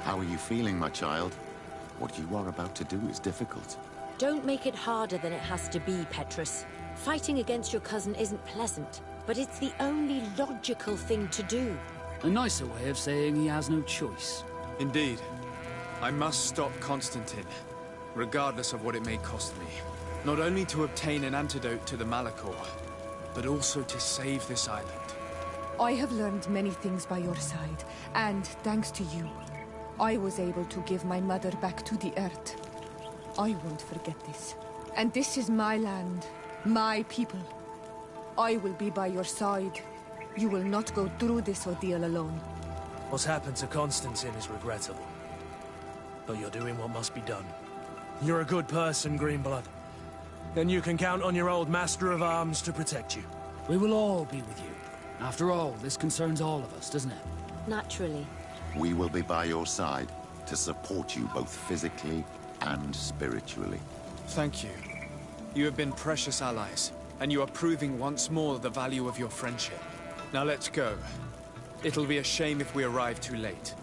How are you feeling, my child? What you are about to do is difficult. Don't make it harder than it has to be, Petrus. Fighting against your cousin isn't pleasant, but it's the only logical thing to do. A nicer way of saying he has no choice. Indeed. I must stop Constantine, regardless of what it may cost me. Not only to obtain an antidote to the Malachor, but also to save this island. I have learned many things by your side, and thanks to you, I was able to give my mother back to the earth. I won't forget this. And this is my land, my people. I will be by your side. You will not go through this ordeal alone. What's happened to Constantine is regrettable. But you're doing what must be done. You're a good person, Greenblood. Then you can count on your old master of arms to protect you. We will all be with you. After all, this concerns all of us, doesn't it? Naturally. We will be by your side to support you both physically and spiritually. Thank you. You have been precious allies, and you are proving once more the value of your friendship. Now let's go. It'll be a shame if we arrive too late.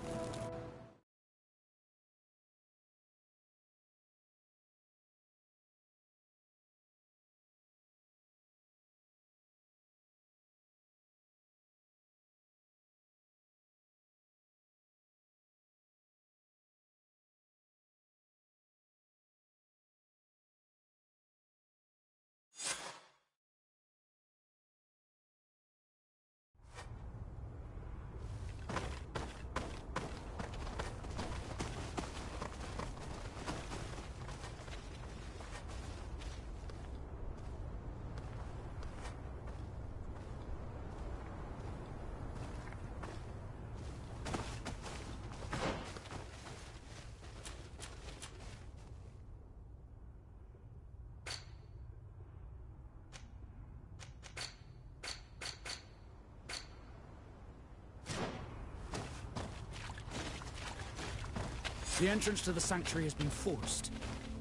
The entrance to the sanctuary has been forced.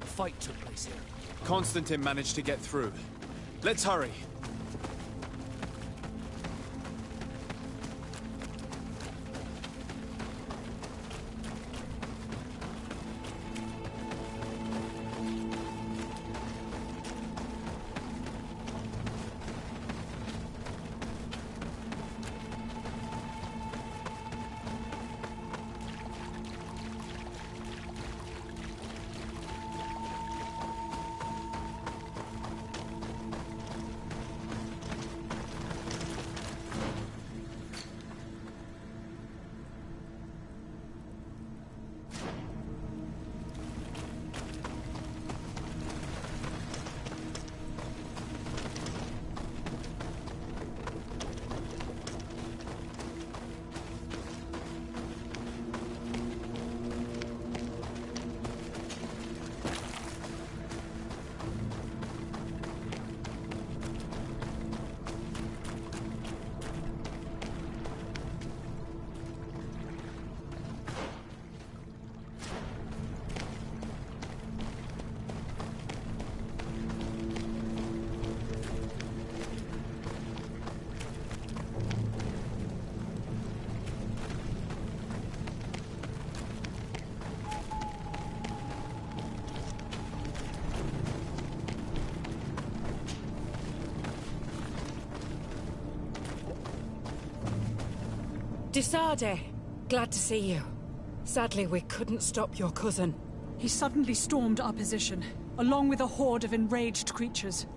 A fight took place here. Constantine managed to get through. Let's hurry. Disade, glad to see you. Sadly, we couldn't stop your cousin. He suddenly stormed our position, along with a horde of enraged creatures.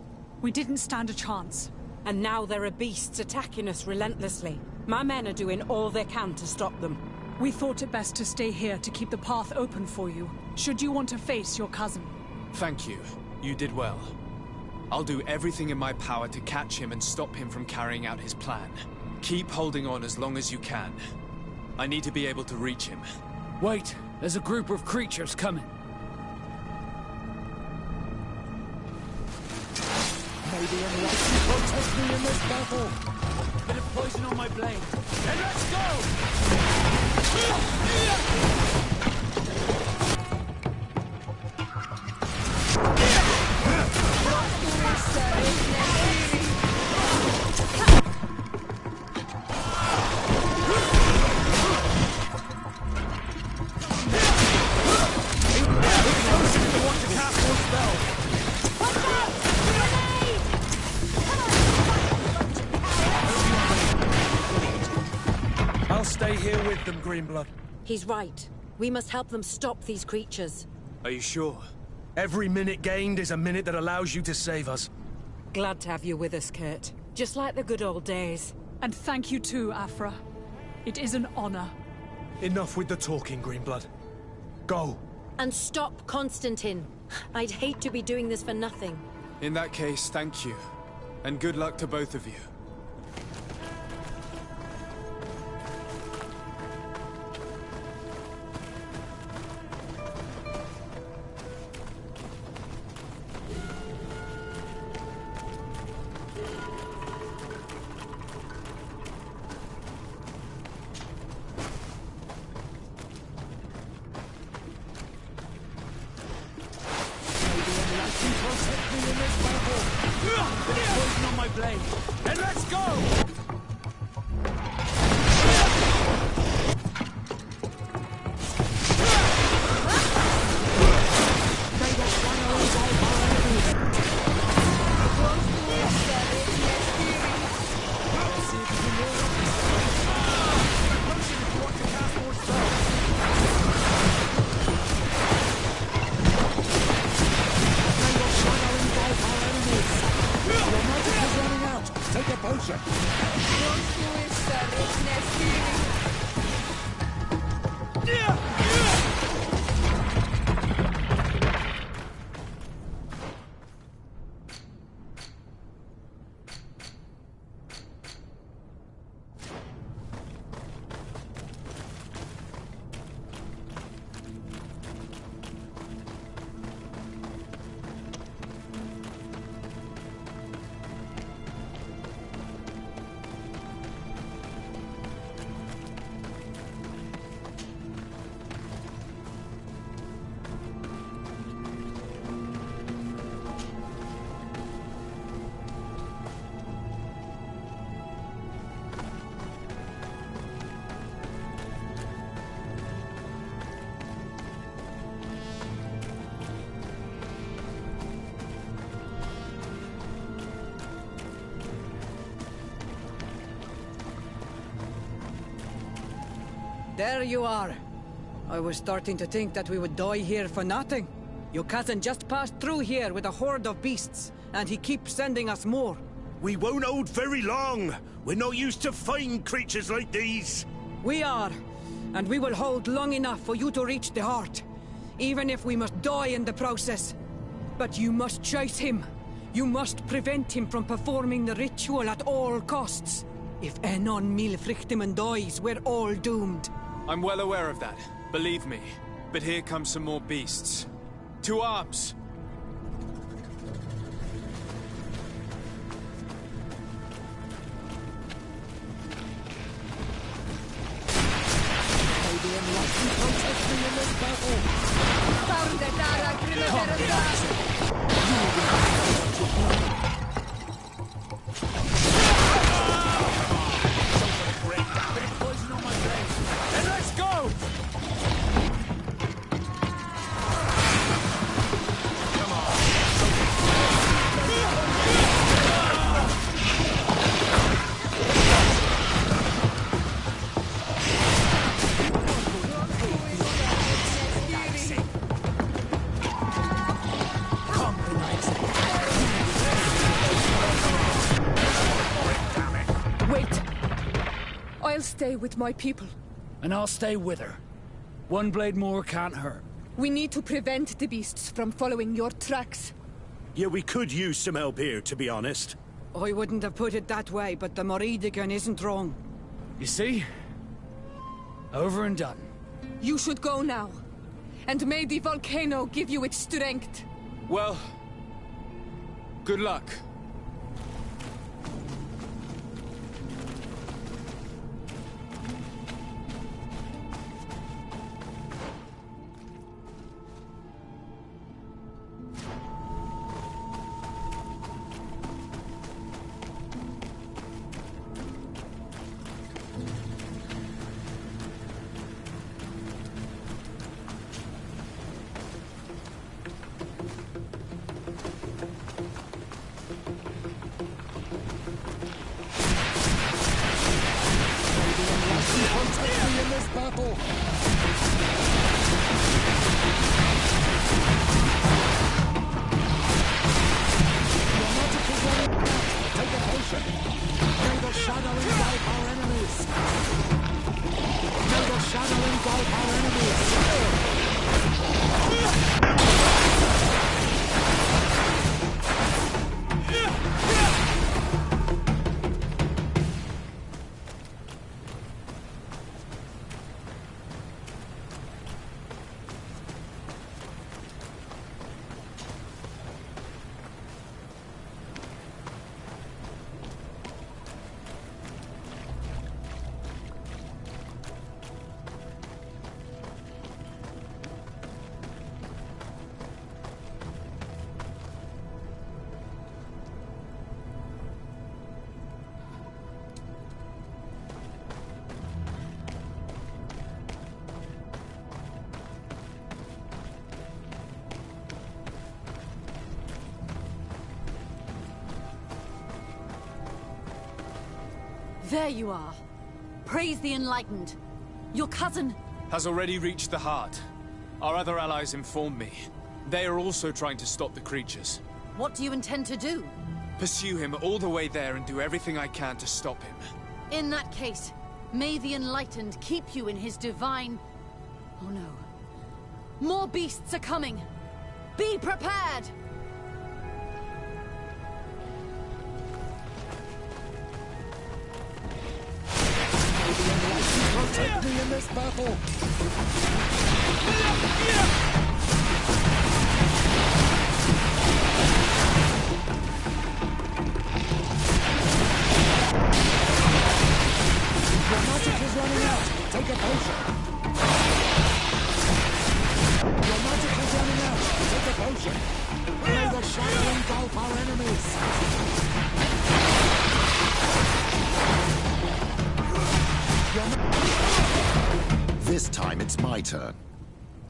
We didn't stand a chance. And now there are beasts attacking us relentlessly. My men are doing all they can to stop them. We thought it best to stay here to keep the path open for you, should you want to face your cousin. Thank you. You did well. I'll do everything in my power to catch him and stop him from carrying out his plan. Keep holding on as long as you can. I need to be able to reach him. Wait, there's a group of creatures coming. Maybe unless you protest me in this battle. Bit of poison on my blade. Then let's go! I'll stay here with them, Greenblood. He's right. We must help them stop these creatures. Are you sure? Every minute gained is a minute that allows you to save us. Glad to have you with us, Kurt. Just like the good old days. And thank you too, Afra. It is an honor. Enough with the talking, Greenblood. Go. And stop Constantine. I'd hate to be doing this for nothing. In that case, thank you. And good luck to both of you. And let's go! There you are. I was starting to think that we would die here for nothing. Your cousin just passed through here with a horde of beasts, and he keeps sending us more. We won't hold very long. We're not used to fighting creatures like these. We are, and we will hold long enough for you to reach the heart, even if we must die in the process. But you must chase him. You must prevent him from performing the ritual at all costs. If Enon Milfrichtiman dies, we're all doomed. I'm well aware of that, believe me. But here come some more beasts. To arms! I'll stay with my people. And I'll stay with her. One blade more can't hurt. We need to prevent the beasts from following your tracks. Yeah, we could use some help here, to be honest. I wouldn't have put it that way, but the Moridigan isn't wrong. You see? Over and done. You should go now. And may the volcano give you its strength. Well, good luck. shadow engulf our enemies! May the shadow engulf our enemies! There you are. Praise the Enlightened. Your cousin... has already reached the heart. Our other allies informed me. They are also trying to stop the creatures. What do you intend to do? Pursue him all the way there and do everything I can to stop him. In that case, may the Enlightened keep you in his divine... Oh no. More beasts are coming! Be prepared! Protect me in this battle! Your magic is running out! Take a potion! Your magic is running out! Take a potion! May the shadow engulf our enemies! This time it's my turn.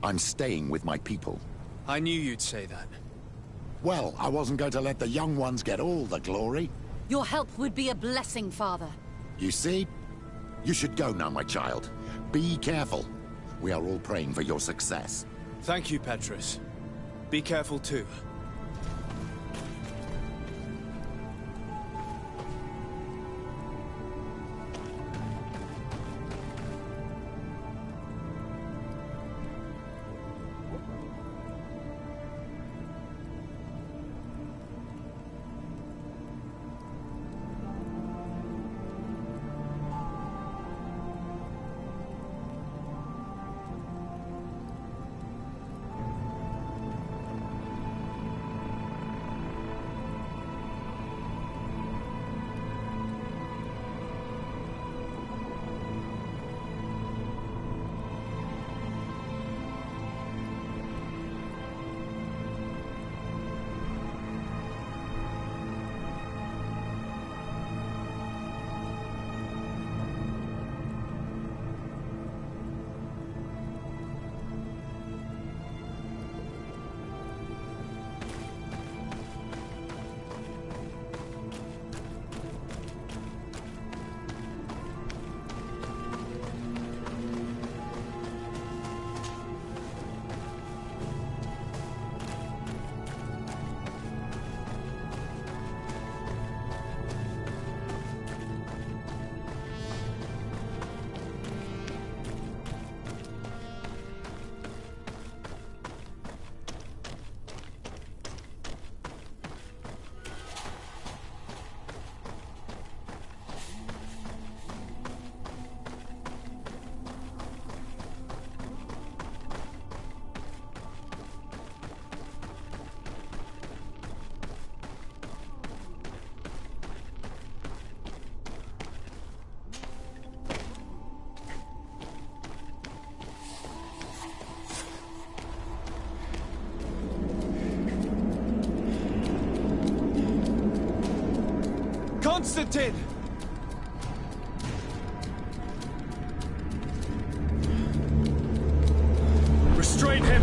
I'm staying with my people. I knew you'd say that. Well, I wasn't going to let the young ones get all the glory. Your help would be a blessing, Father. You see? You should go now, my child. Be careful. We are all praying for your success. Thank you, Petrus. Be careful too. Constantine! Restrain him!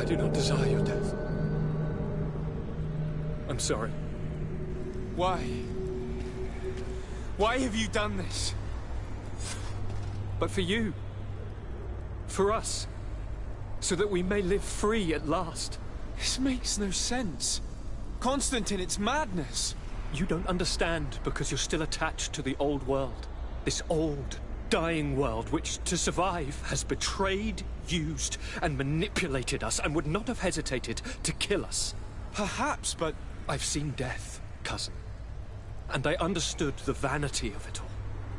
I do not desire your death. I'm sorry. Why? Why have you done this? But for you. For us. So that we may live free at last. This makes no sense. Constantine, it's madness. You don't understand because you're still attached to the old world. This old, dying world which, to survive, has betrayed, used, and manipulated us and would not have hesitated to kill us. Perhaps, but I've seen death, cousin. And I understood the vanity of it all.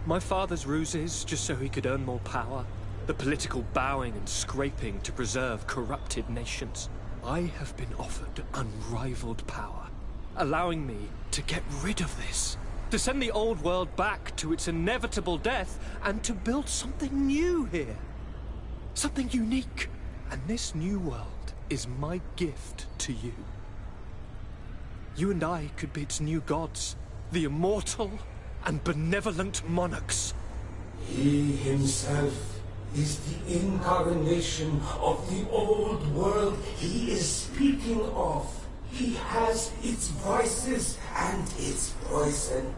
My father's ruses just so he could earn more power. The political bowing and scraping to preserve corrupted nations. I have been offered unrivaled power, allowing me to get rid of this. To send the old world back to its inevitable death and to build something new here. Something unique. And this new world is my gift to you. You and I could be its new gods, the immortal and benevolent monarchs. He himself is the incarnation of the old world he is speaking of. He has its vices and its poison.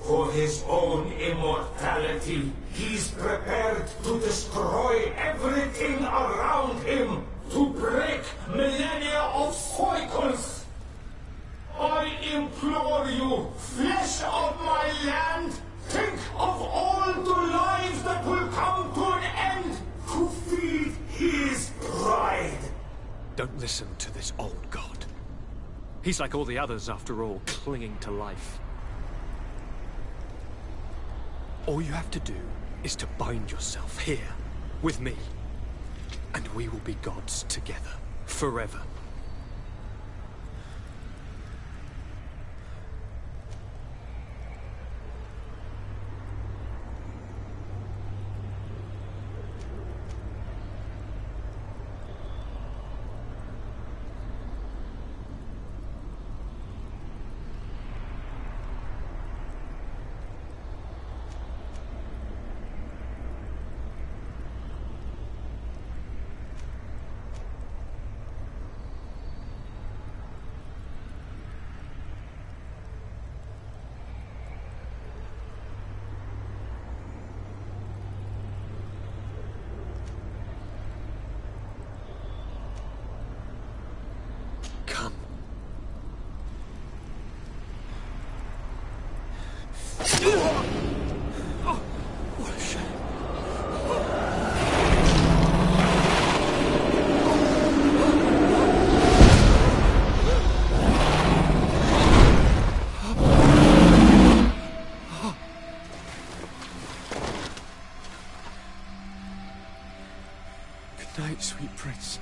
For his own immortality, he's prepared to destroy everything around him, to break millennia of cycles. I implore you, flesh of my land, think of all the lives that will come to an end to feed his pride. Don't listen to this old god. He's like all the others, after all, clinging to life. All you have to do is to bind yourself here, with me. And we will be gods together, forever. Good night, sweet prince.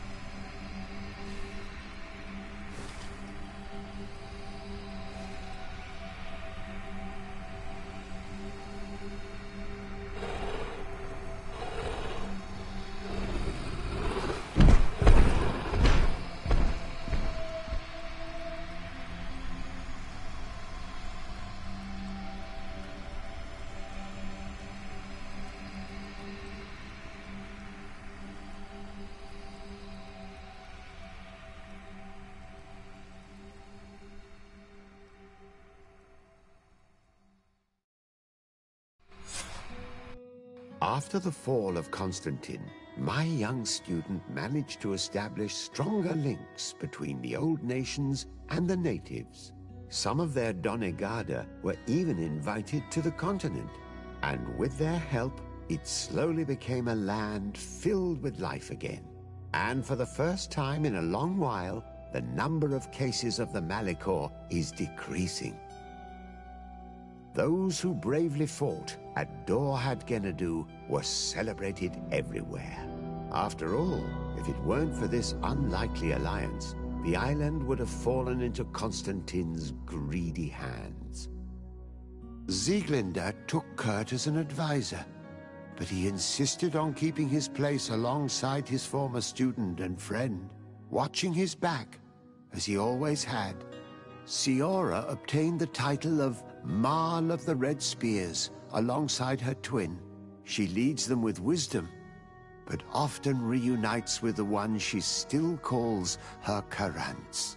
After the fall of Constantine, my young student managed to establish stronger links between the old nations and the natives. Some of their donegada were even invited to the continent, and with their help, it slowly became a land filled with life again. And for the first time in a long while, the number of cases of the Malichor is decreasing. Those who bravely fought at Dorhad Genadu were celebrated everywhere. After all, if it weren't for this unlikely alliance, the island would have fallen into Constantine's greedy hands. Sieglinde took Kurt as an advisor, but he insisted on keeping his place alongside his former student and friend, watching his back, as he always had. Siora obtained the title of Marl of the Red Spears alongside her twin. She leads them with wisdom, but often reunites with the one she still calls her Karants.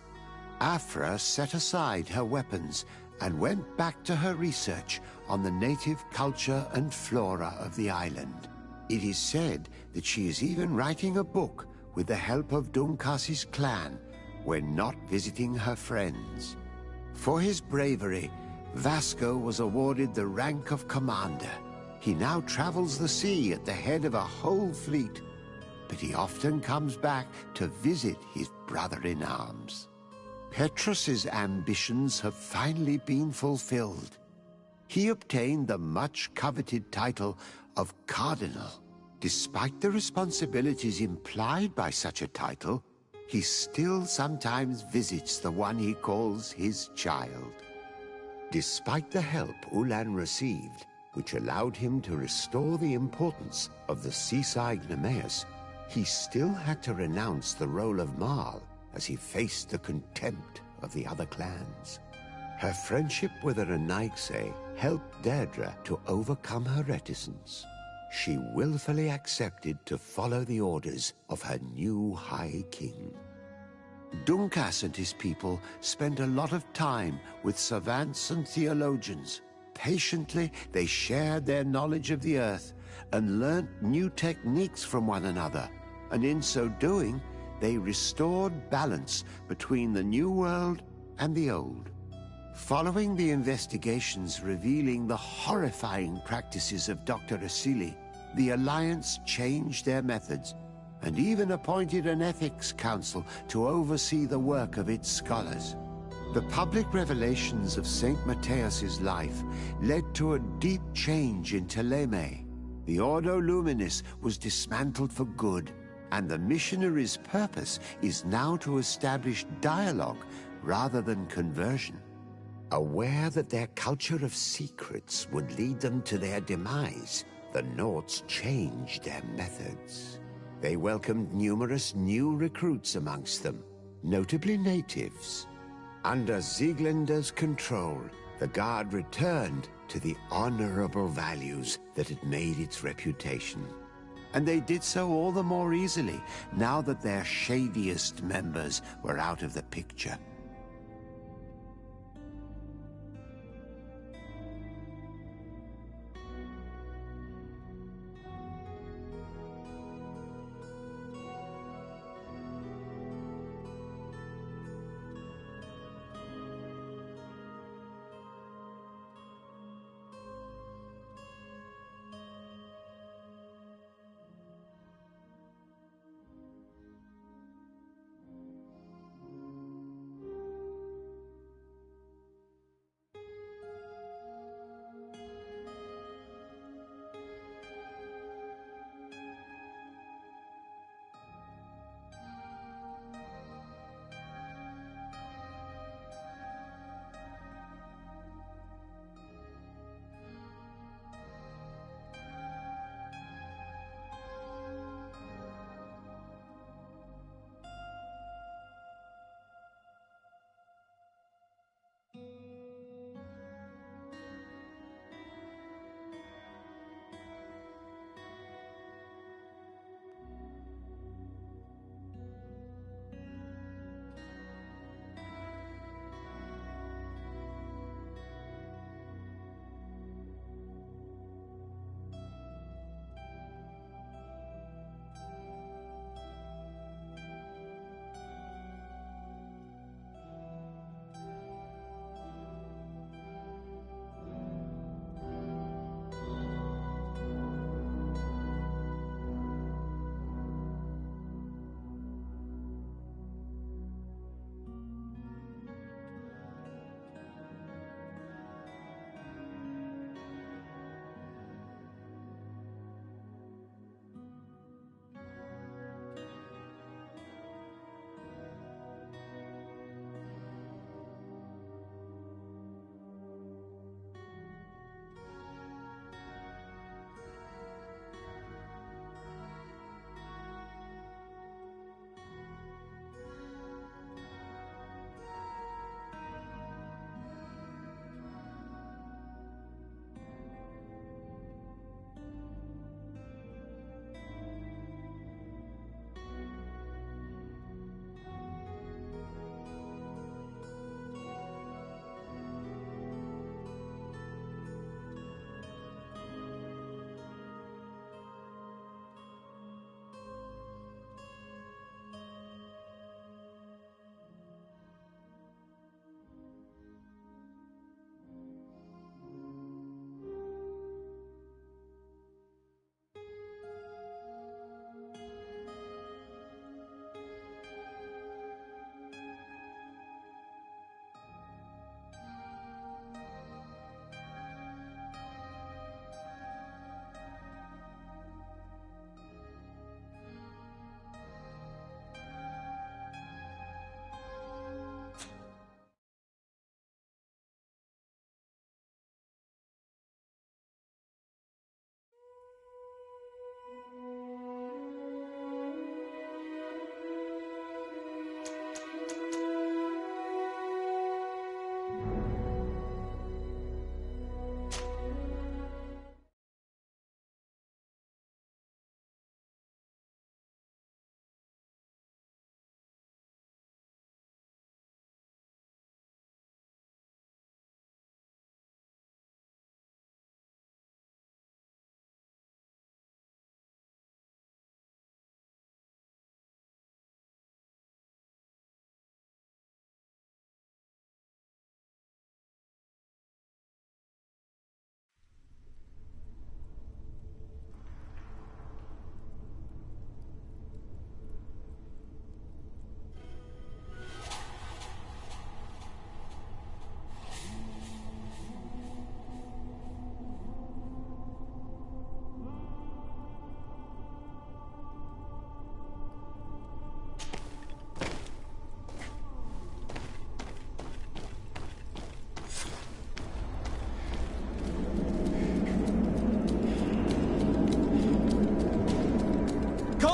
Afra set aside her weapons and went back to her research on the native culture and flora of the island. It is said that she is even writing a book with the help of Dunkas's clan when not visiting her friends. For his bravery, Vasco was awarded the rank of commander. He now travels the sea at the head of a whole fleet, but he often comes back to visit his brother-in-arms. Petrus's ambitions have finally been fulfilled. He obtained the much-coveted title of Cardinal. Despite the responsibilities implied by such a title, he still sometimes visits the one he calls his child. Despite the help Ulan received, which allowed him to restore the importance of the seaside Nemeus, he still had to renounce the role of Marl as he faced the contempt of the other clans. Her friendship with Aranaikse helped Deirdre to overcome her reticence. She willfully accepted to follow the orders of her new High King. Dunkas and his people spent a lot of time with savants and theologians. Patiently, they shared their knowledge of the earth and learnt new techniques from one another, and in so doing, they restored balance between the New World and the Old. Following the investigations revealing the horrifying practices of Dr. Asili, the Alliance changed their methods and even appointed an ethics council to oversee the work of its scholars. The public revelations of St. Matthias's life led to a deep change in Teleme. The Ordo Luminis was dismantled for good, and the missionaries' purpose is now to establish dialogue rather than conversion. Aware that their culture of secrets would lead them to their demise, the Nords changed their methods. They welcomed numerous new recruits amongst them, notably natives. Under Sieglinder's control, the Guard returned to the honorable values that had made its reputation. And they did so all the more easily, now that their shadiest members were out of the picture.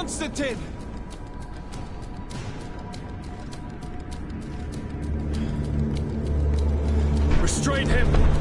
Constantine! Restrain him!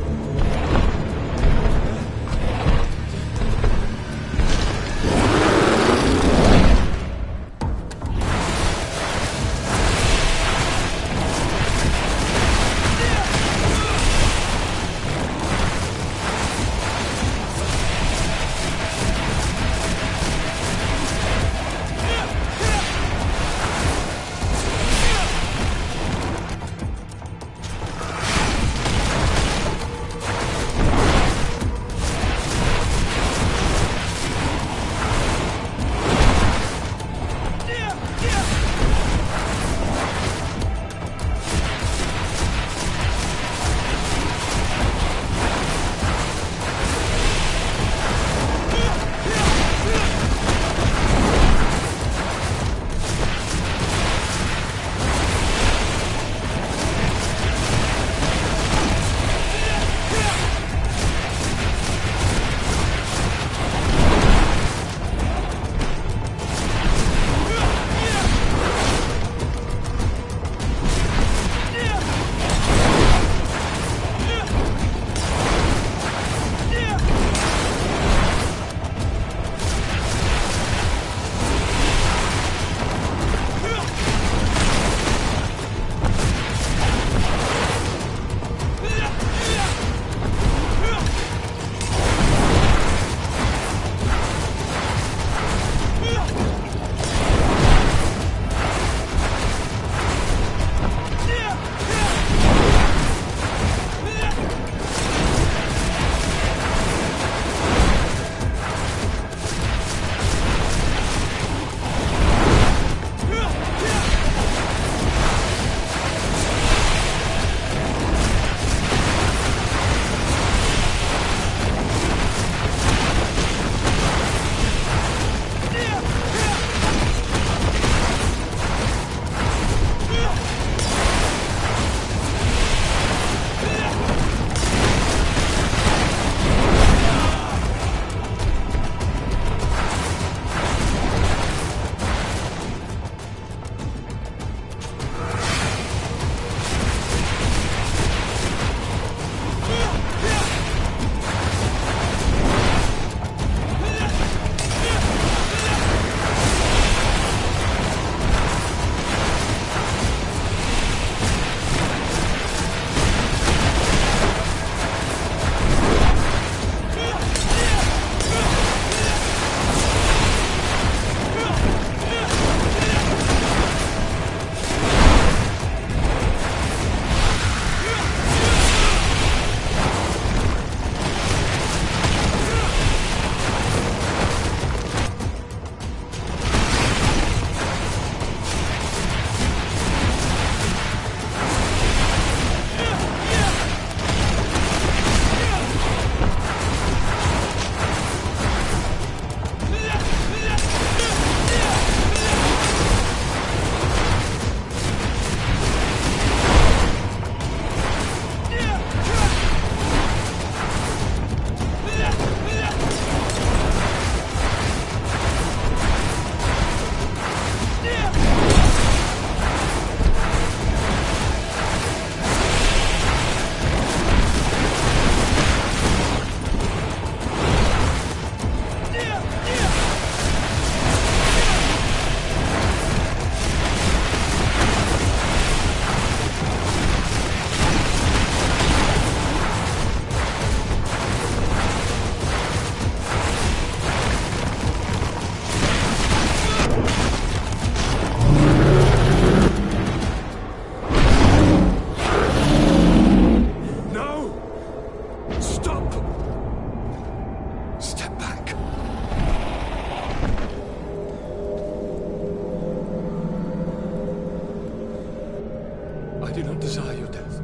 do not desire your death.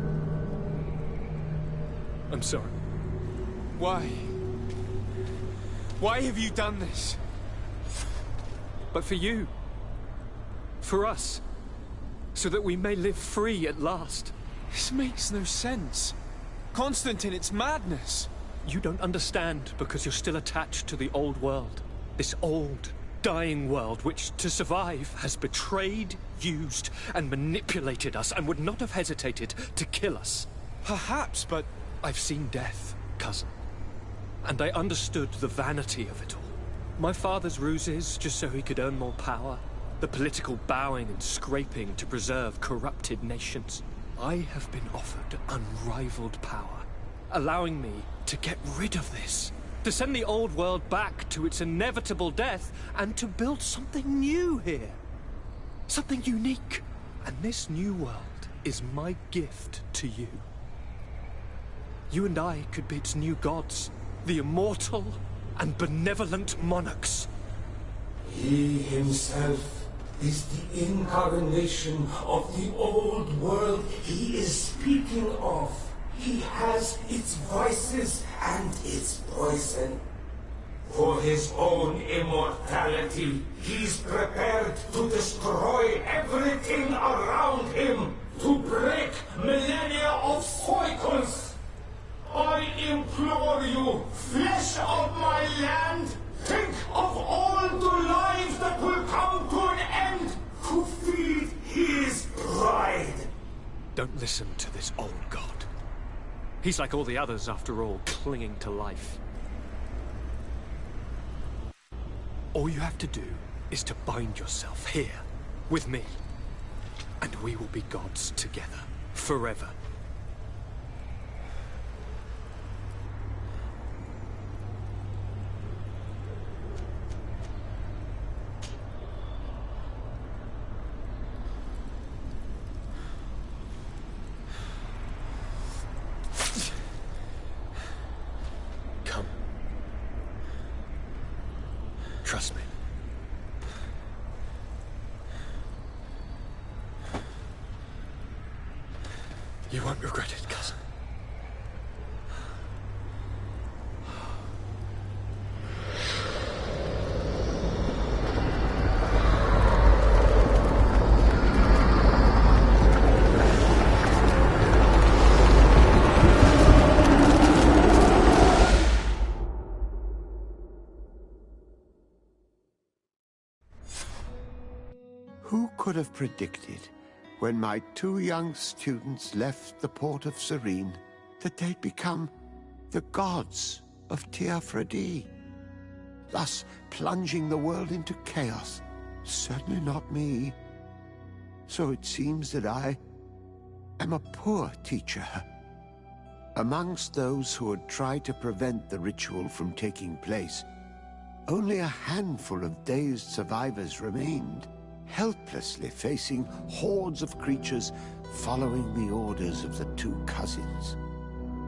I'm sorry. Why? Why have you done this? But for you. For us. So that we may live free at last. This makes no sense. Constantine, it's madness. You don't understand because you're still attached to the old world. This old, dying world which, to survive, has betrayed, used, and manipulated us and would not have hesitated to kill us. Perhaps, but I've seen death, cousin. And I understood the vanity of it all. My father's ruses, just so he could earn more power. The political bowing and scraping to preserve corrupted nations. I have been offered unrivaled power, allowing me to get rid of this. To send the old world back to its inevitable death, and to build something new here. Something unique. And this new world is my gift to you. You and I could be its new gods, the immortal and benevolent monarchs. He himself is the incarnation of the old world he is speaking of. He has its vices and its poison. For his own immortality, he's prepared to destroy everything around him, to break millennia of cycles. I implore you, flesh of my land, think of all the lives that will come to an end to feed his pride. Don't listen to this old god. He's like all the others, after all, clinging to life. All you have to do is to bind yourself here, with me. And we will be gods together, forever. Trust me. You won't regret it, cousin. Who could have predicted, when my two young students left the port of Serene, that they'd become the gods of Teofredi, thus plunging the world into chaos? Certainly not me. So it seems that I am a poor teacher. Amongst those who had tried to prevent the ritual from taking place, only a handful of dazed survivors remained, helplessly facing hordes of creatures following the orders of the two cousins.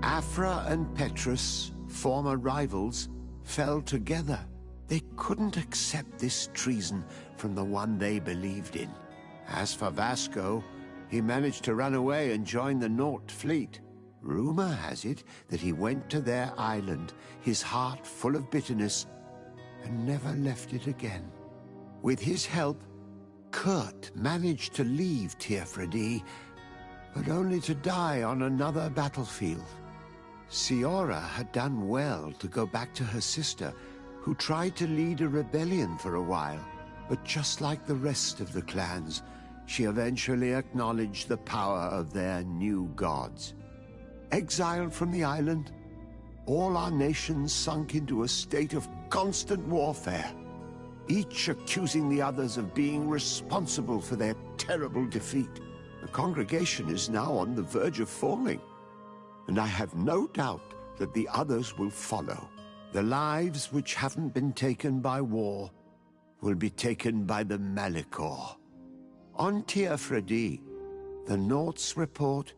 Afra and Petrus, former rivals, fell together. They couldn't accept this treason from the one they believed in. As for Vasco, he managed to run away and join the Nort fleet. Rumor has it that he went to their island, his heart full of bitterness, and never left it again. With his help, Kurt managed to leave Teofredi, but only to die on another battlefield. Siora had done well to go back to her sister, who tried to lead a rebellion for a while, but just like the rest of the clans, she eventually acknowledged the power of their new gods. Exiled from the island, all our nations sunk into a state of constant warfare, each accusing the others of being responsible for their terrible defeat. The congregation is now on the verge of falling, and I have no doubt that the others will follow. The lives which haven't been taken by war will be taken by the Malicor. On Teofredi, the Norts report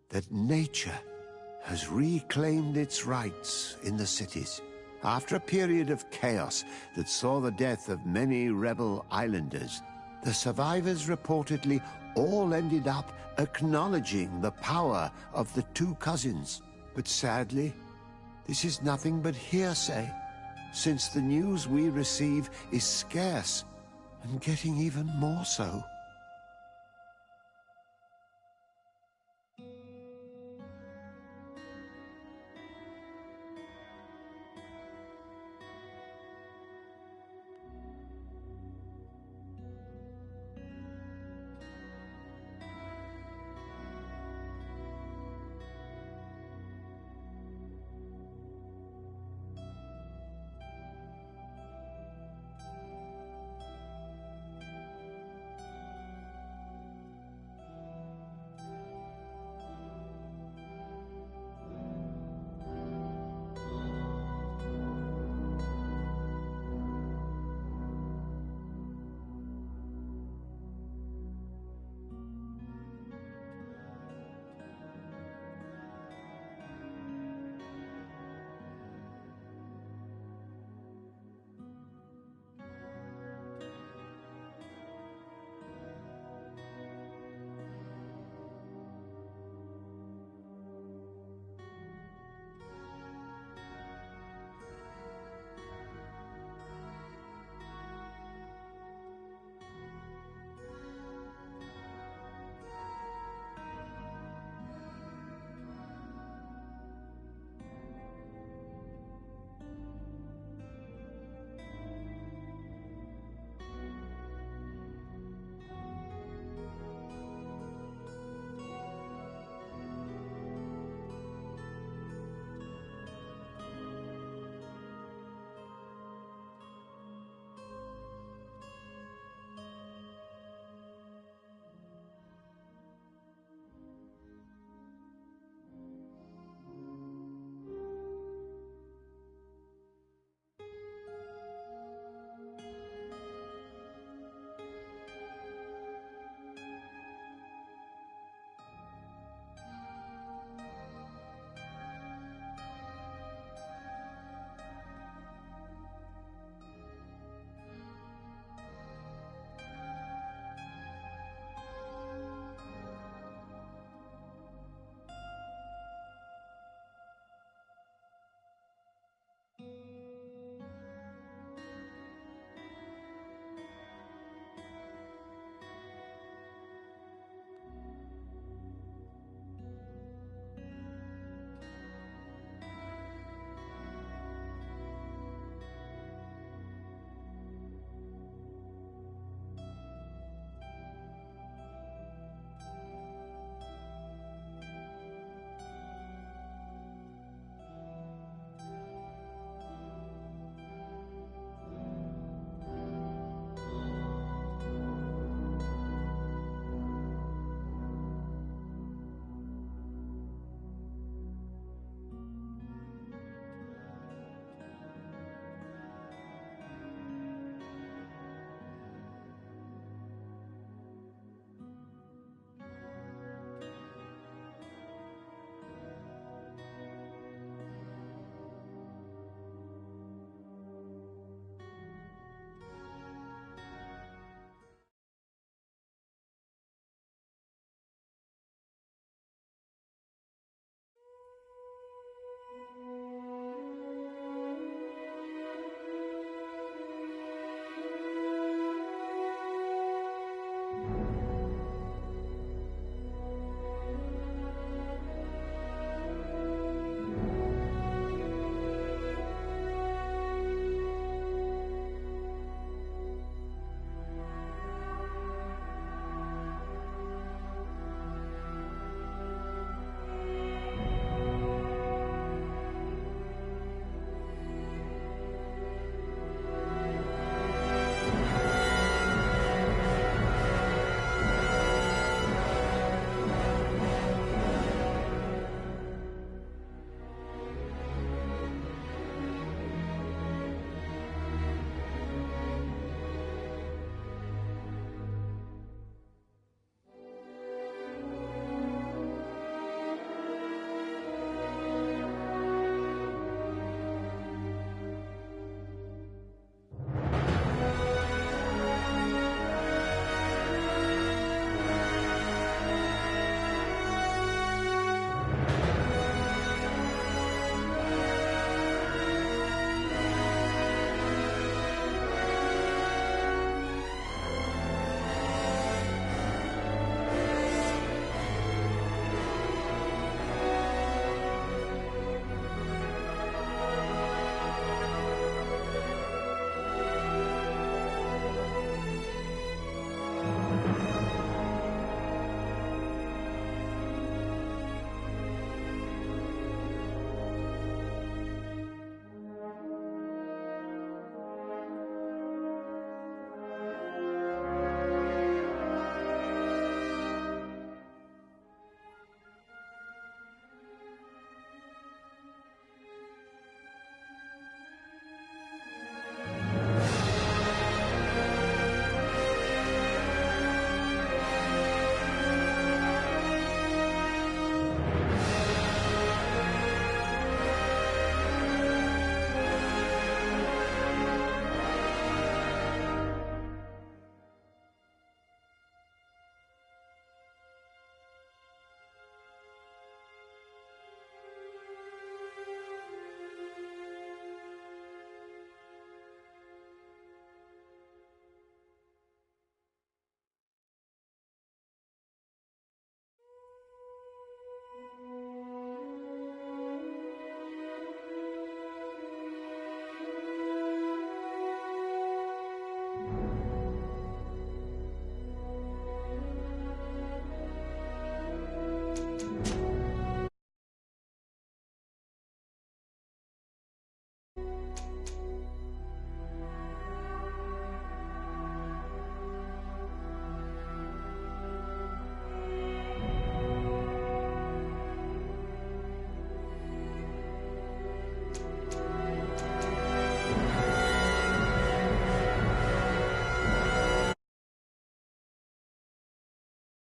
that nature has reclaimed its rights in the cities. After a period of chaos that saw the death of many rebel islanders, the survivors reportedly all ended up acknowledging the power of the two cousins. But sadly, this is nothing but hearsay, since the news we receive is scarce and getting even more so.